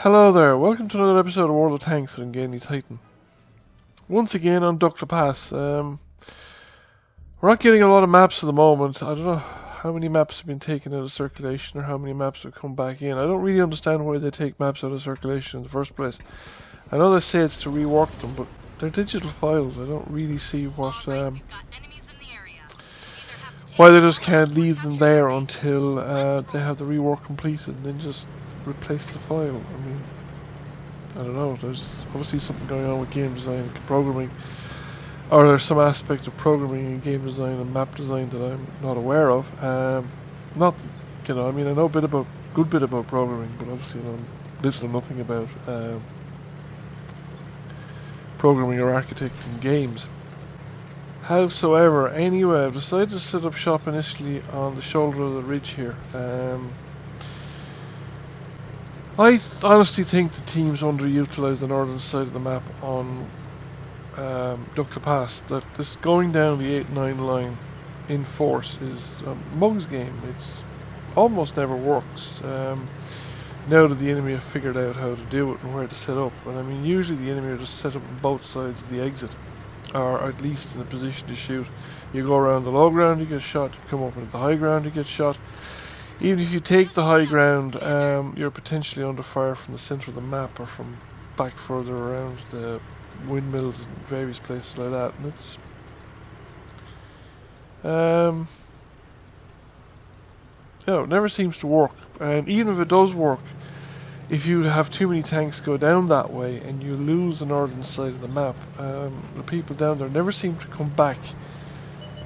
Hello there, welcome to another episode of World of Tanks with T28 Titan. Once again on Dukla Pass. We're not getting a lot of maps at the moment. I don't know how many maps have been taken out of circulation or how many maps have come back in. I don't really understand why they take maps out of circulation in the first place. I know they say it's to rework them, but they're digital files. I don't really see what why they just can't leave them there until they have the rework completed and then just replace the file. I mean, I don't know, there's obviously something going on with game design and programming, or there's some aspect of programming in game design and map design that I'm not aware of. Not, you know, I mean, I know a good bit about programming, but obviously I know little or nothing about programming or architecting games. Howsoever, anyway, I've decided to set up shop initially on the shoulder of the ridge here. I honestly think the teams underutilise the northern side of the map on Dulka Pass. That this going down the 8-9 line in force is a mug's game. It almost never works. Now that the enemy have figured out how to do it and where to set up. And I mean, usually the enemy are just set up on both sides of the exit, or at least in a position to shoot. You go around the low ground, you get shot. You come up into the high ground, you get shot. Even if you take the high ground, you're potentially under fire from the centre of the map or from back further around the windmills and various places like that. And it's you know, it never seems to work. And even if it does work, if you have too many tanks go down that way and you lose the northern side of the map, the people down there never seem to come back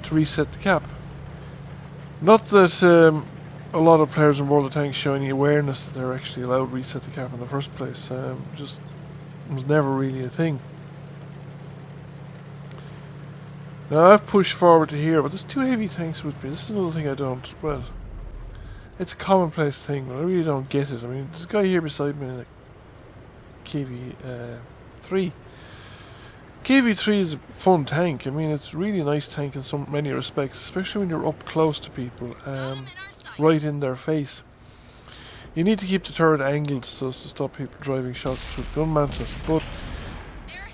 to reset the cap. Not that a lot of players in World of Tanks show any awareness that they're actually allowed to reset the cap in the first place. Just was never really a thing. Now I've pushed forward to here, but there's two heavy tanks with me. This is another thing I don't, well, it's a commonplace thing, but I really don't get it. I mean, this guy here beside me in a KV3. KV3 is a fun tank. I mean, it's a really nice tank in many respects, especially when you're up close to people, right in their face. You need to keep the turret angled so as to stop people driving shots through the gun mantle, but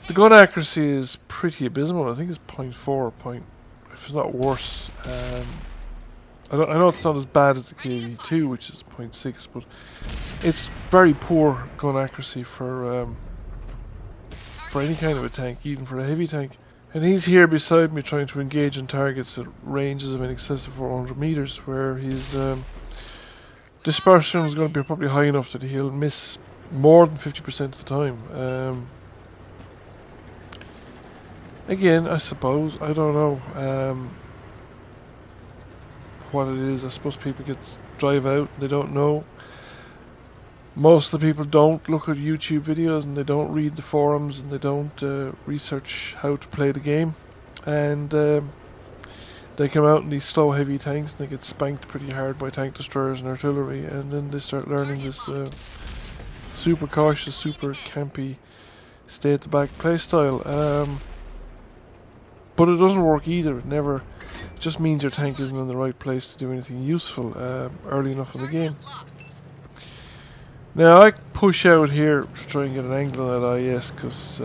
the gun accuracy is pretty abysmal. I think it's 0.4, if it's not worse. I know it's not as bad as the KV2, which is 0.6, but it's very poor gun accuracy for any kind of a tank, even for a heavy tank. And he's here beside me trying to engage in targets at ranges of in excess of 400 meters, where his dispersion is going to be probably high enough that he'll miss more than 50% of the time. Again, I suppose, I don't know what it is. I suppose people drive out and they don't know. Most of the people don't look at YouTube videos and they don't read the forums and they don't research how to play the game, and they come out in these slow heavy tanks and they get spanked pretty hard by tank destroyers and artillery, and then they start learning this super cautious, super campy, stay at the back play style. But it doesn't work either. It just means your tank isn't in the right place to do anything useful early enough in the game. Now I push out here to try and get an angle on that IS, because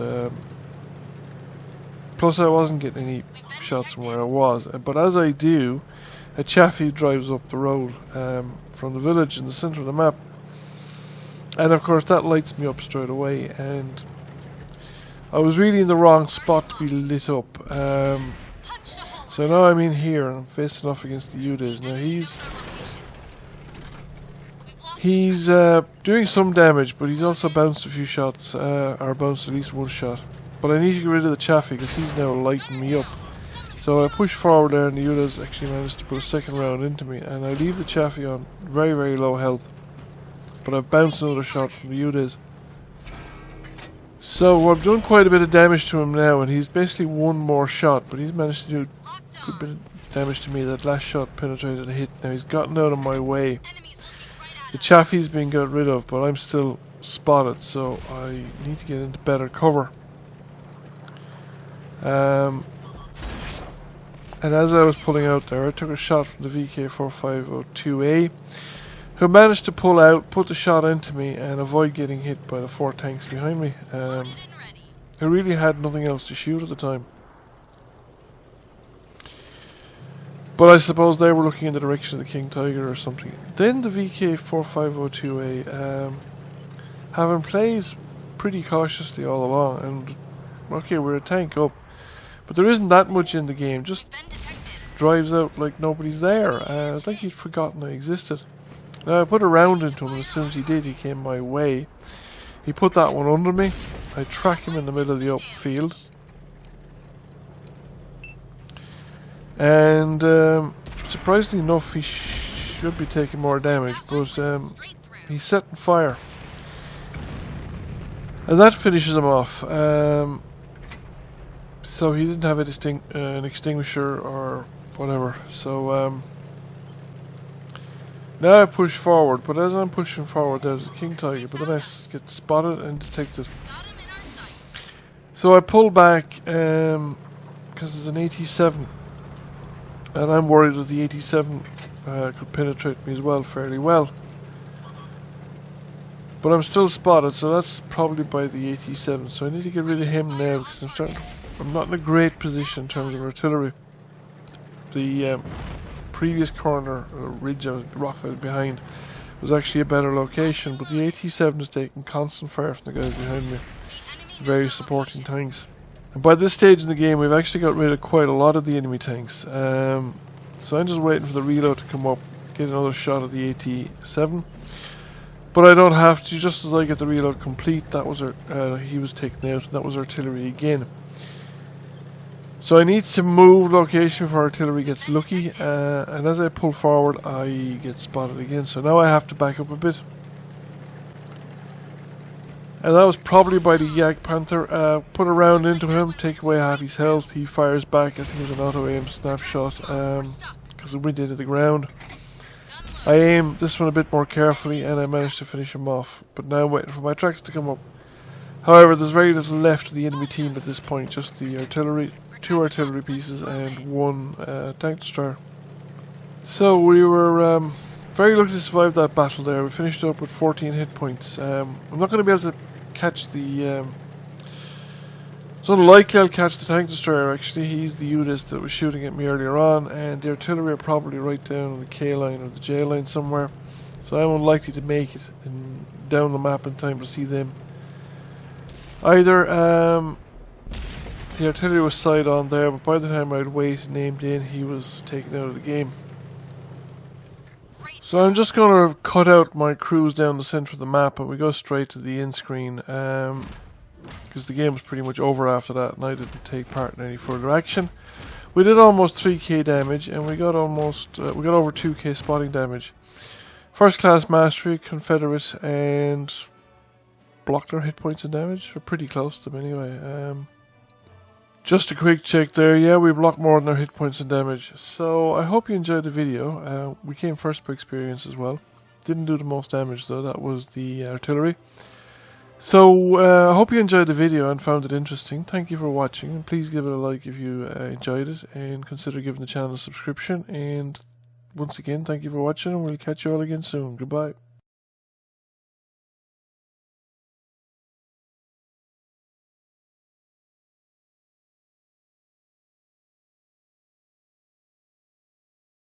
plus I wasn't getting any shots from where I was. But as I do, a chaffee drives up the road from the village in the centre of the map, and of course that lights me up straight away. And I was really in the wrong spot to be lit up. So now I'm in here and I'm facing off against the Udas. Now he's doing some damage, but he's also bounced a few shots, or bounced at least one shot. But I need to get rid of the chaffee because he's now lighting me up. So I push forward there and the Udas actually managed to put a second round into me, and I leave the chaffee on very, very low health. But I've bounced another shot from the Udas. So I've done quite a bit of damage to him now, and he's basically one more shot, but he's managed to do a good bit of damage to me. That last shot penetrated a hit. Now he's gotten out of my way. The chaffee's been got rid of, but I'm still spotted, so I need to get into better cover. And as I was pulling out there, I took a shot from the VK450-2A. who managed to pull out, put the shot into me, and avoid getting hit by the 4 tanks behind me, who really had nothing else to shoot at the time. But I suppose they were looking in the direction of the King Tiger or something. Then the VK4502A, having played pretty cautiously all along, and okay, we're a tank up, but there isn't that much in the game, just drives out like nobody's there. It's like he'd forgotten I existed. Now I put a round into him, and as soon as he did, he came my way. He put that one under me. I track him in the middle of the open field. And surprisingly enough, he should be taking more damage, but he's setting fire. And that finishes him off. So he didn't have an extinguisher or whatever. So now I push forward, but as I'm pushing forward, there's a King Tiger, but then I get spotted and detected. So I pull back because there's an 87. And I'm worried that the 87 could penetrate me as well, fairly well. But I'm still spotted, so that's probably by the 87. So I need to get rid of him now, because I'm not in a great position in terms of artillery. The previous corner, ridge rock I was behind, was actually a better location, but the 87 is taking constant fire from the guys behind me. The various supporting tanks. And by this stage in the game, we've actually got rid of quite a lot of the enemy tanks. So I'm just waiting for the reload to come up, get another shot at the 87. But I don't have to. Just as I get the reload complete, that was he was taken out, and that was artillery again. So I need to move location before artillery gets lucky, and as I pull forward, I get spotted again. So now I have to back up a bit. And that was probably by the Yak Panther. Put a round into him, take away half his health. He fires back. I think it was an auto-aim snapshot because the wind into the ground. I aim this one a bit more carefully, and I managed to finish him off. But now I'm waiting for my tracks to come up. However, there's very little left of the enemy team at this point. Just the artillery, 2 artillery pieces, and 1 tank destroyer. So we were very lucky to survive that battle there. We finished up with 14 hit points. I'm not going to be able to catch the... it's unlikely I'll catch the tank destroyer, actually. He's the unit that was shooting at me earlier on, and the artillery are probably right down on the K line or the J line somewhere. So I'm unlikely to make it down the map in time to see them. Either the artillery was side on there, but by the time I'd wait and aimed in, he was taken out of the game. So I'm just going to cut out my cruise down the centre of the map, and we go straight to the end screen, because the game was pretty much over after that, and I didn't take part in any further action. We did almost 3k damage, and we got over 2k spotting damage. First class mastery, Confederate, and blocked our hit points and damage. We're pretty close to them anyway. Just a quick check there. Yeah, we blocked more than our hit points and damage. So I hope you enjoyed the video. We came first by experience as well. Didn't do the most damage though. That was the artillery. So I hope you enjoyed the video and found it interesting. Thank you for watching, and please give it a like if you enjoyed it, and consider giving the channel a subscription. And once again, thank you for watching, and we'll catch you all again soon. Goodbye.